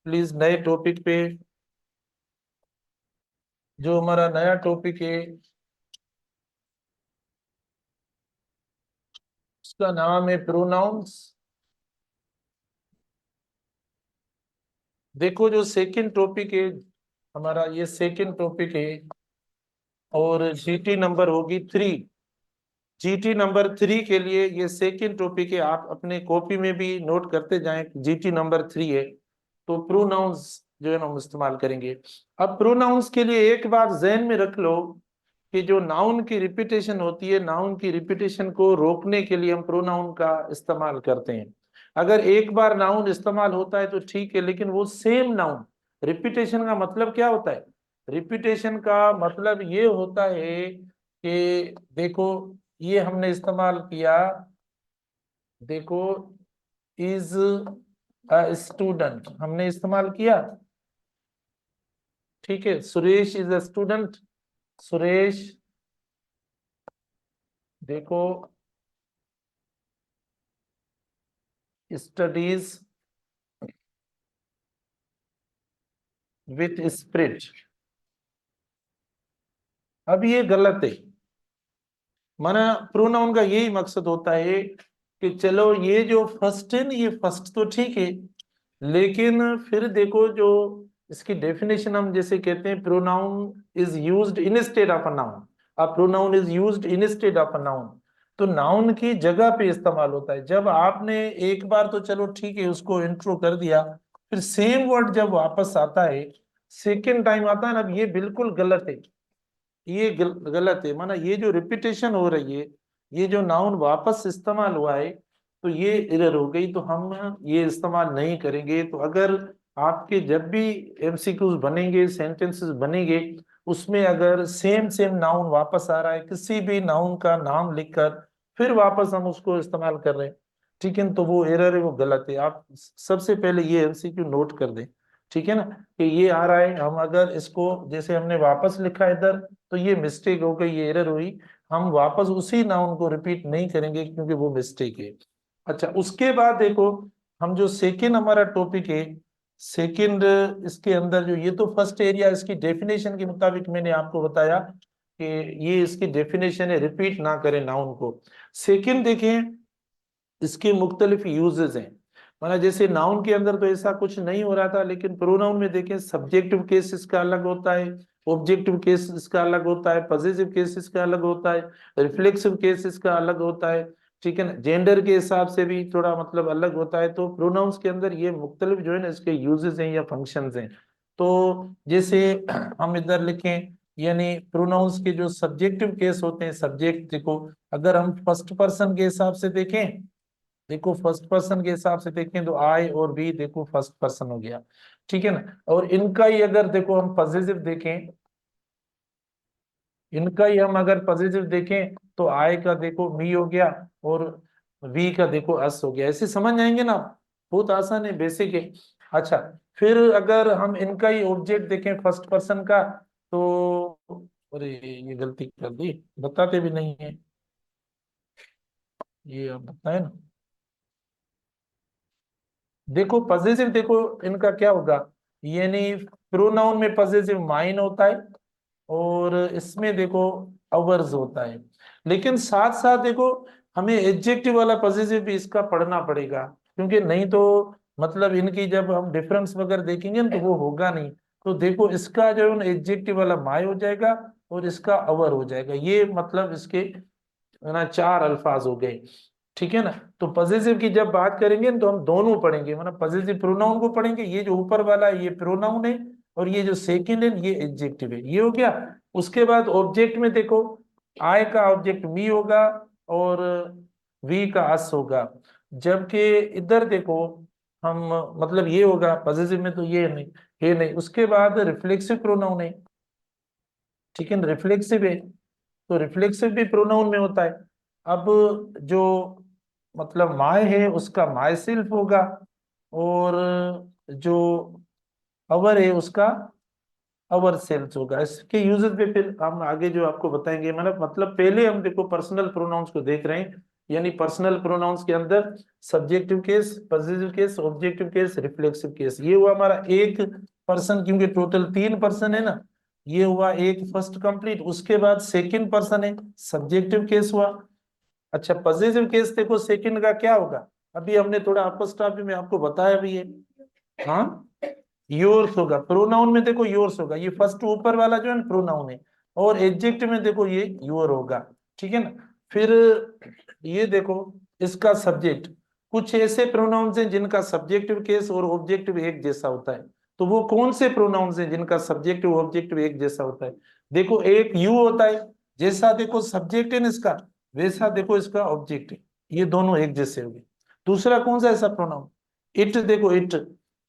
Please नए topic पे, जो हमारा नया टॉपिक है उसका नाम है प्रोनाउंस। देखो जो सेकंड टॉपिक है हमारा, ये सेकंड टॉपिक है और जीटी नंबर होगी 3। जीटी नंबर 3 के लिए ये सेकंड टॉपिक है, आप अपने कॉपी में भी नोट करते जाएं। जीटी नंबर 3 है तो प्रोनाउंस जो है ना हम इस्तेमाल करेंगे। अब प्रोनाउंस के लिए एक बात जहन में रख लो कि जो नाउन की रिपीटेशन होती है, नाउन की रिपीटेशन को रोकने के लिए हम प्रोनाउन का इस्तेमाल करते हैं। अगर एक बार नाउन इस्तेमाल होता है तो ठीक है, लेकिन वो सेम नाउन, रिपीटेशन का मतलब क्या होता है? रिपीटेशन का मतलब ये होता है कि देखो, ये हमने इस्तेमाल किया, देखो, इज अ स्टूडेंट हमने इस्तेमाल किया, ठीक है। Suresh is a student, Suresh देखो स्टडीज विथ स्पिरिट। अब ये गलत है। माना प्रोनाउन का यही मकसद होता है कि चलो ये जो फर्स्ट है ना, ये फर्स्ट तो ठीक है, लेकिन फिर देखो जो इसकी डेफिनेशन हम जैसे कहते हैं, pronoun is used instead of a noun. A pronoun is used instead of a noun, तो नाउन की जगह पे इस्तेमाल होता है। जब आपने एक बार तो चलो ठीक है उसको इंट्रो कर दिया, फिर सेम वर्ड जब वापस आता है, सेकेंड टाइम आता है ना, अब ये बिल्कुल गलत है। ये गलत है। माना ये जो रिपीटेशन हो रही है, ये जो नाउन वापस इस्तेमाल हुआ है, तो ये एरर हो गई, तो हम ये इस्तेमाल नहीं करेंगे। तो अगर आपके जब भी एमसीक्यूज बनेंगे, सेंटेंसेस बनेंगे, उसमें अगर सेम सेम नाउन वापस आ रहा है, किसी भी नाउन का नाम लिखकर फिर वापस हम उसको इस्तेमाल कर रहे हैं, ठीक है, तो वो एरर है, वो गलत है। आप सबसे पहले ये एमसीक्यू नोट कर दें, ठीक है ना, कि ये आ रहा है। हम अगर इसको जैसे हमने वापस लिखा इधर, तो ये मिस्टेक हो गई, ये एरर हुई। हम वापस उसी नाउन को रिपीट नहीं करेंगे क्योंकि वो मिस्टेक है। अच्छा, उसके बाद देखो, हम जो सेकेंड हमारा टॉपिक है, सेकेंड, इसके अंदर जो ये तो फर्स्ट एरिया, इसकी डेफिनेशन के मुताबिक मैंने आपको बताया कि ये इसकी डेफिनेशन है, रिपीट ना करें नाउन को। सेकेंड देखें, इसके मुख्तलिफ यूजेस हैं। माना जैसे नाउन के अंदर तो ऐसा कुछ नहीं हो रहा था, लेकिन प्रोनाउन में देखें, सब्जेक्टिव केस इसका अलग होता है, ऑब्जेक्टिव केस इसका अलग होता है, पॉजिटिव केस इसका अलग होता है, रिफ्लेक्सिव केस इसका अलग होता है, ठीक है ना। जेंडर के हिसाब से भी थोड़ा मतलब अलग होता है। तो प्रोनाउंस के अंदर ये मुख्तलिफ जो है ना इसके यूजेस हैं या फंक्शंस हैं। तो जैसे हम इधर लिखें, यानी प्रोनाउंस के जो सब्जेक्टिव केस होते हैं, सब्जेक्ट देखो, अगर हम फर्स्ट पर्सन के हिसाब से देखें, देखो फर्स्ट पर्सन के हिसाब से देखें तो आई और वी, देखो फर्स्ट पर्सन हो गया, ठीक है ना। और इनका ही अगर देखो हम पॉजिटिव देखें, इनका ही हम अगर पॉजिटिव देखें, तो आई का देखो मी हो गया और वी का देखो अस हो गया। ऐसे समझ आएंगे ना, बहुत आसान है, बेसिक है। अच्छा, फिर अगर हम इनका ही ऑब्जेक्ट देखें फर्स्ट पर्सन का, तो अरे ये गलती कर दी, बताते भी नहीं है, ये आप बताए ना। देखो पॉजिटिव, देखो इनका क्या होगा, यानी प्रोनाउन में पॉजिटिव माइन होता है और इसमें देखो अवर्स होता है। लेकिन साथ साथ देखो, हमें एडजेक्टिव वाला पॉजिटिव भी इसका पढ़ना पड़ेगा, क्योंकि नहीं तो मतलब इनकी जब हम डिफरेंस वगैरह देखेंगे ना, तो वो होगा नहीं। तो देखो इसका जो है एडजेक्टिव वाला माई हो जाएगा और इसका अवर हो जाएगा, ये मतलब इसके है ना चार अल्फाज हो गए, ठीक है ना। तो पॉजिटिव की जब बात करेंगे तो हम दोनों पढ़ेंगे, मतलब पॉजिटिव प्रोनाउन को पढ़ेंगे, ये जो ऊपर वाला है ये प्रोनाउन है और ये जो सेकंड है ये एडजेक्टिव है, ये हो गया। उसके बाद ऑब्जेक्ट में देखो, आई का ऑब्जेक्ट मी होगा और वी का अस होगा, जबकि इधर देखो हम मतलब ये होगा पॉजिटिव में, तो ये नहीं, ये नहीं। उसके बाद रिफ्लेक्सिव प्रोनाउन है, ठीक है, रिफ्लेक्सिव है, तो रिफ्लेक्सिव भी प्रोनाउन में होता है। अब जो मतलब माय है उसका माय सेल्फ होगा और जो अवर है उसका अवर सेल्फ होगा। इसके यूजेस पे फिर हम आगे जो आपको बताएंगे, मतलब पहले हम देखो पर्सनल प्रोनाउंस को देख रहे हैं, यानी पर्सनल प्रोनाउंस के अंदर subjective case, positive case, objective case, reflexive case. ये हुआ हमारा एक पर्सन, क्योंकि टोटल 3 पर्सन है ना, ये हुआ एक फर्स्ट कंप्लीट। उसके बाद सेकंड पर्सन है, सब्जेक्टिव केस हुआ। अच्छा, पॉजिटिव केस देखो सेकंड का क्या होगा, अभी हमने थोड़ा अपोस्ट्रोफी में आपको बताया भी है। हाँ, योर्स होगा। प्रोनाउन में देखो योर्स होगा, ये फर्स्ट ऊपर वाला जो है ना प्रोनाउन है। और एडजेक्टिव में देखो ये योर होगा, ठीक है ना। फिर ये देखो इसका सब्जेक्ट, कुछ ऐसे प्रोनाउंस हैं जिनका सब्जेक्टिव केस और ऑब्जेक्टिव एक जैसा होता है। तो वो कौन से प्रोनाउंस हैं जिनका सब्जेक्टिव ऑब्जेक्टिव एक जैसा होता है? देखो एक यू होता है, जैसा देखो सब्जेक्ट है ना इसका, वैसा देखो इसका ऑब्जेक्ट है, ये दोनों एक जैसे होंगे। दूसरा कौन सा ऐसा प्रोनाउन? इट, देखो इट,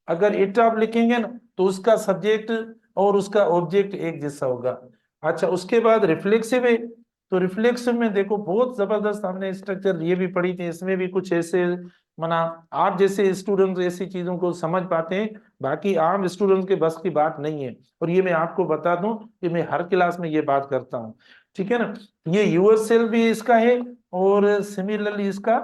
अगर इट आप लिखेंगे ना तो उसका सब्जेक्ट और उसका ऑब्जेक्ट एक जैसा होगा। अच्छा, उसके बाद रिफ्लेक्सिव है, तो रिफ्लेक्सिव में देखो बहुत जबरदस्त हमने स्ट्रक्चर ये भी पढ़ी थी, इसमें भी कुछ ऐसे मना आप जैसे स्टूडेंट ऐसी चीजों को समझ पाते हैं, बाकी आम स्टूडेंट के बस की बात नहीं है। और ये मैं आपको बता दूं कि मैं हर क्लास में ये बात करता हूँ, ठीक है ना। ये यूअर सेल्फ भी इसका है और सिमिलरली इसका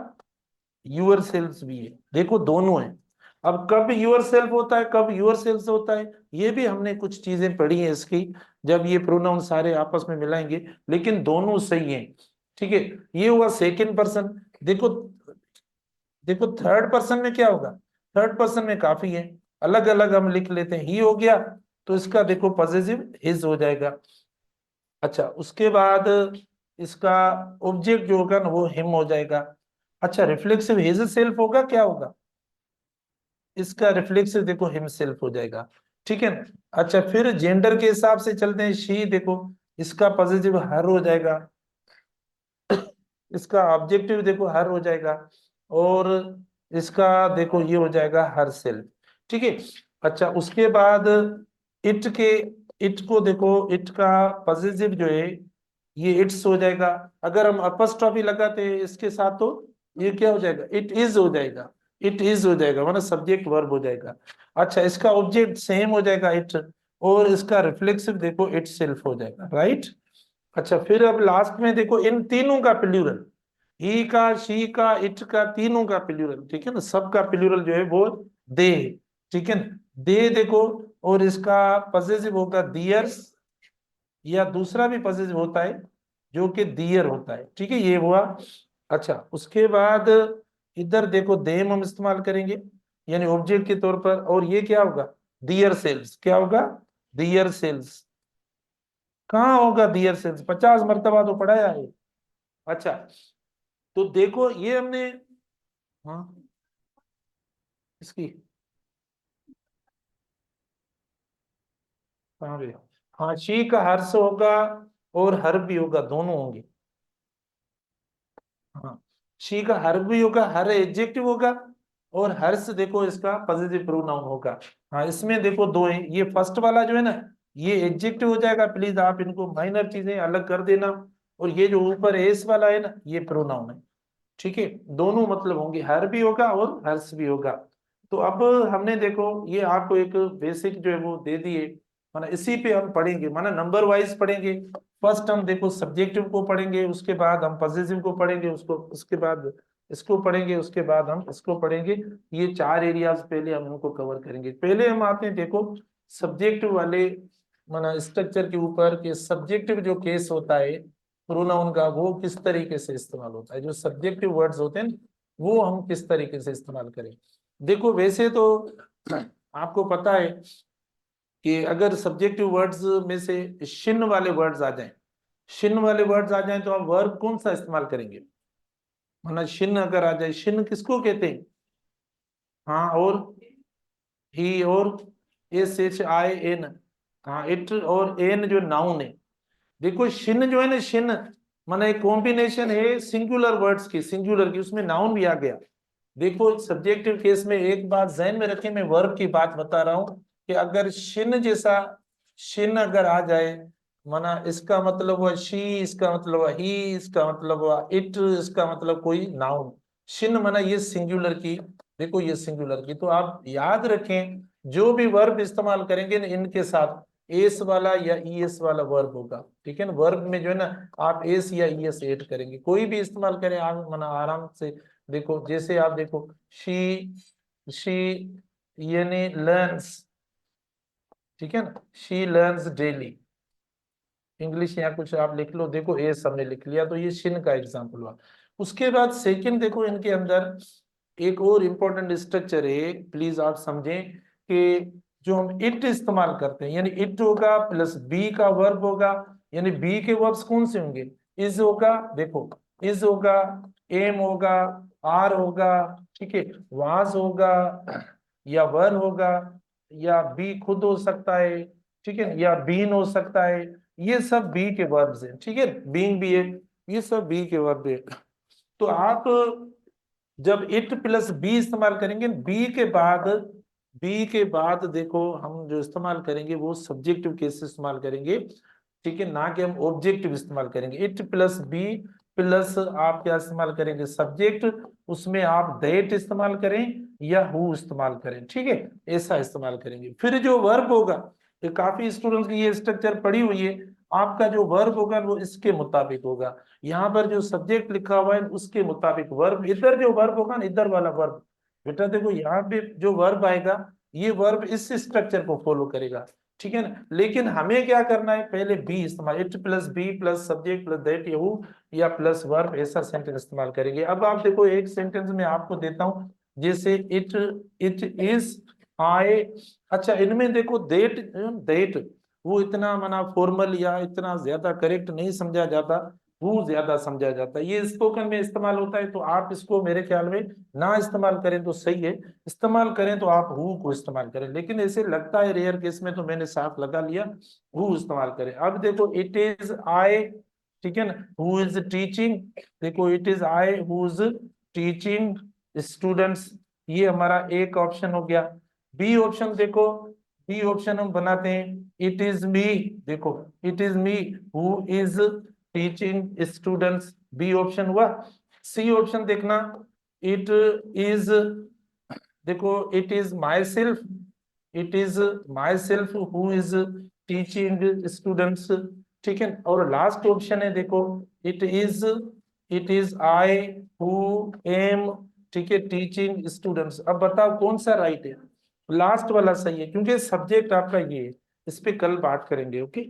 यूअर सेल्फ भी है, देखो दोनों है। अब कब यूअर सेल्फ होता है, कब यूअर सेल्फ होता है, ये भी हमने कुछ चीजें पढ़ी हैं इसकी, जब ये प्रोनाउन सारे आपस में मिलाएंगे, लेकिन दोनों सही हैं, ठीक है। ये हुआ सेकंड पर्सन। देखो देखो थर्ड पर्सन में क्या होगा, थर्ड पर्सन में काफी है, अलग अलग हम लिख लेते हैं। ही हो गया तो इसका देखो पॉजिटिव हिज हो जाएगा। अच्छा, उसके बाद इसका ऑब्जेक्ट जो होगा ना वो हिम हो जाएगा। अच्छा, रिफ्लेक्सिव हिज सेल्फ होगा, क्या होगा इसका रिफ्लेक्सिव देखो हिमसेल्फ हो जाएगा, ठीक है ना। अच्छा, फिर जेंडर के हिसाब से चलते हैं। शी देखो इसका पॉजिटिव हर हो जाएगा, इसका ऑब्जेक्टिव देखो हर हो जाएगा, और इसका देखो ये हो जाएगा हर सेल्फ, ठीक है। अच्छा, उसके बाद इट के, इट को देखो इट का पॉजिटिव जो है ये इट्स हो जाएगा। अगर हम अपस्ट्रॉफी लगाते हैं इसके साथ तो ये क्या हो जाएगा, इट इज हो जाएगा, इट इज हो जाएगा, मतलब सब्जेक्ट वर्ब हो जाएगा। अच्छा, इसका ऑब्जेक्ट सेम हो जाएगा इट, और इसका रिफ्लेक्सिव देखो इट सेल्फ हो जाएगा, राइट। अच्छा, फिर अब लास्ट में देखो इन तीनों का प्लूरल, ही का, शी का, इट का, तीनों का प्लूरल, ठीक है ना, सबका प्लूरल जो है वो दे, ठीक है ना, दे देखो। और इसका पॉसेसिव होगा दियर्स, या दूसरा भी पॉसेसिव होता है जो कि दियर होता है, ठीक है, ये हुआ। अच्छा, उसके बाद इधर देखो देम हम इस्तेमाल करेंगे यानी ऑब्जेक्ट के तौर पर, और ये क्या होगा, दियर सेल्स, क्या होगा, दियर सेल्स। कहाँ होगा दियर सेल्स, 50 मरतबा तो पढ़ाया है। अच्छा, तो देखो ये हमने, हाँ इसकी कहाँ पे, हाँ शी का हर्ष होगा और हर भी होगा, दोनों होंगे। हाँ, शी का हर भी होगा, हर एडजेक्टिव होगा, और हर्ष देखो इसका पॉजिटिव प्रोनाउन होगा। हाँ, इसमें देखो दो है, ये फर्स्ट वाला जो है ना ये एडजेक्टिव हो जाएगा, प्लीज आप इनको माइनर चीजें अलग कर देना। और ये जो ऊपर एस वाला है ना ये प्रोनाउन है, ठीक है, दोनों मतलब होंगे, हर भी होगा और हर्ष भी होगा। तो अब हमने देखो ये आपको एक बेसिक जो है वो दे दिए, माना इसी पे हम पढ़ेंगे, माना नंबर वाइज पढ़ेंगे। फर्स्ट हम देखो सब्जेक्टिव को पढ़ेंगे, उसके बाद हम पॉजिटिव को पढ़ेंगे, उसको उसके बाद इसको पढ़ेंगे, उसके बाद हम इसको पढ़ेंगे। ये 4 एरियाज पहले हम इनको कवर करेंगे। पहले हम आते हैं देखो सब्जेक्टिव वाले माना स्ट्रक्चर के ऊपर, कि सब्जेक्टिव जो केस होता है प्रोनाउन का वो किस तरीके से इस्तेमाल होता है, जो सब्जेक्टिव वर्ड्स होते हैं वो हम किस तरीके से इस्तेमाल करें। देखो वैसे तो आपको पता है कि अगर सब्जेक्टिव वर्ड्स में से शिन वाले वर्ड्स आ जाएं, शिन वाले वर्ड्स आ जाएं तो आप वर्ब कौन सा इस्तेमाल करेंगे, माना शिन अगर आ जाए, शिन किसको कहते हैं, हाँ, और ही, और एस एच आई एन, हाँ इट, और एन जो नाउन है। देखो शिन जो है ना, शिन माना एक कॉम्बिनेशन है सिंगुलर वर्ड्स की, सिंगुलर की, उसमें नाउन भी आ गया। देखो सब्जेक्टिव केस में एक बात जहन में रखें, मैं वर्ब की बात बता रहा हूं कि अगर शिन जैसा शिन अगर आ जाए, माना इसका मतलब हुआ शी, इसका मतलब हुआ ही, इसका मतलब हुआ इट, इसका मतलब कोई नाउन, शिन माना ये सिंगुलर की, देखो ये सिंगुलर की। तो आप याद रखें जो भी वर्ब इस्तेमाल करेंगे ना इनके साथ, एस वाला या ईएस वाला वर्ब होगा, ठीक है ना। वर्ब में जो है ना आप एस या ईएस ऐड करेंगे, कोई भी इस्तेमाल करें आप मना आराम से। देखो जैसे आप देखो शी यानी लर्न्स, ठीक है ना, शी लर्न्स डेली। इंग्लिश यहाँ कुछ आप लिख लो, देखो एस हमने लिख लिया, तो ये शिन का एग्जाम्पल हुआ। उसके बाद सेकंड देखो इनके अंदर एक और इम्पोर्टेंट स्ट्रक्चर है, प्लीज आप समझें कि जो हम इट इस्तेमाल करते हैं, यानी इट होगा प्लस बी का वर्ब होगा, यानी बी के वर्ब्स कौन से होंगे, इज होगा, देखो इज होगा, एम होगा, आर होगा, ठीक है, वाज होगा, या वर होगा, या बी खुद हो सकता है, ठीक है, या बीन हो सकता है। ये सब बी के वर्ब्स हैं, ठीक है, बीइंग भी है, ये सब बी के वर्ब है। तो आप जब इट प्लस बी इस्तेमाल करेंगे, बी के बाद देखो हम जो इस्तेमाल करेंगे वो सब्जेक्टिव केस इस्तेमाल करेंगे, ठीक है, ना कि हम ऑब्जेक्टिव इस्तेमाल करेंगे। इट प्लस बी प्लस आप क्या इस्तेमाल करेंगे, सब्जेक्ट, उसमें आप दैट इस्तेमाल करें या हु इस्तेमाल करें, ठीक है, ऐसा इस्तेमाल करेंगे। फिर जो वर्ब होगा, ये काफी स्टूडेंट्स की ये स्ट्रक्चर पड़ी हुई है, आपका जो वर्ब होगा वो इसके मुताबिक होगा, यहाँ पर जो सब्जेक्ट लिखा हुआ है उसके मुताबिक वर्ब, इधर जो वर्ब होगा ना, इधर वाला वर्ब, बेटा देखो यहाँ पे जो वर्ब आएगा ये वर्ब इस स्ट्रक्चर को फॉलो करेगा, ठीक है ना। लेकिन हमें क्या करना है, पहले बी इस्तेमाल, it plus be plus subject plus that you या प्लस वर्ब, ऐसा सेंटेंस इस्तेमाल करेंगे। अब आप देखो एक सेंटेंस में आपको देता हूं, जैसे इट इट इज आई, अच्छा इनमें देखो दैट दैट वो इतना मना फॉर्मल या इतना ज्यादा करेक्ट नहीं समझा जाता, वो ज्यादा समझा जाता है, ये स्पोकन में इस्तेमाल होता है, तो आप इसको मेरे ख्याल में ना इस्तेमाल करें तो सही है, इस्तेमाल करें तो आप हु को इस्तेमाल करें, लेकिन ऐसे लगता है रेयर केस में तो मैंने साफ लगा लिया, हु इस्तेमाल करें। अब देखो इट इज आई, ठीक है ना, हु इज टीचिंग, देखो it is I who is teaching students, ये हमारा एक ऑप्शन हो गया। बी ऑप्शन देखो, बी ऑप्शन हम बनाते हैं, इट इज मी, देखो it is me who is teaching students, B option हुआ। सी ऑप्शन देखना, इट इज, देखो it is myself, it is myself who is teaching students, ठीक है। और लास्ट ऑप्शन है देखो, it is I who am, ठीक है, टीचिंग स्टूडेंट्स। अब बताओ कौन सा राइट है, लास्ट वाला सही है, क्योंकि सब्जेक्ट आपका ये है, इस पे कल बात करेंगे, ओके।